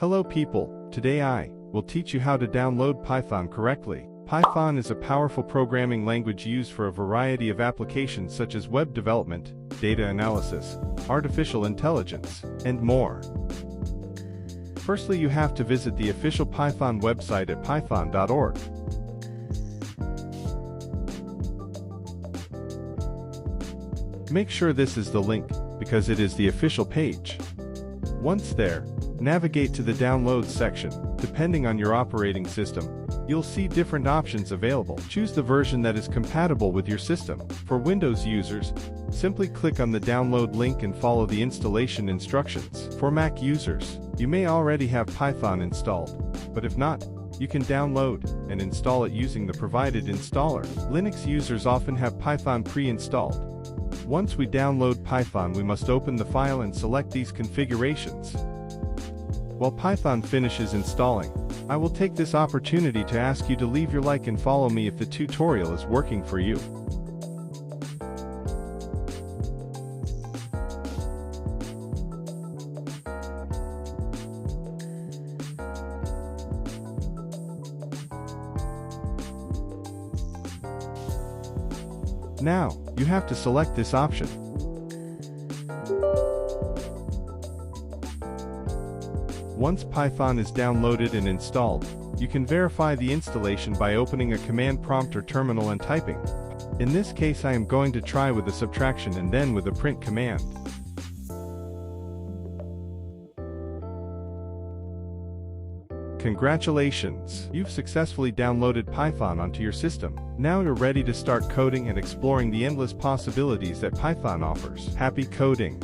Hello people, today I will teach you how to download Python correctly. Python is a powerful programming language used for a variety of applications such as web development, data analysis, artificial intelligence, and more. Firstly, you have to visit the official Python website at python.org. Make sure this is the link, because it is the official page. Once there, navigate to the Downloads section. Depending on your operating system, you'll see different options available. Choose the version that is compatible with your system. For Windows users, simply click on the download link and follow the installation instructions. For Mac users, you may already have Python installed, but if not, you can download and install it using the provided installer. Linux users often have Python pre-installed. Once we download Python, we must open the file and select these configurations. While Python finishes installing, I will take this opportunity to ask you to leave your like and follow me if the tutorial is working for you. Now, you have to select this option. Once Python is downloaded and installed, you can verify the installation by opening a command prompt or terminal and typing. In this case, I am going to try with the subtraction and then with the print command. Congratulations! You've successfully downloaded Python onto your system. Now you're ready to start coding and exploring the endless possibilities that Python offers. Happy coding!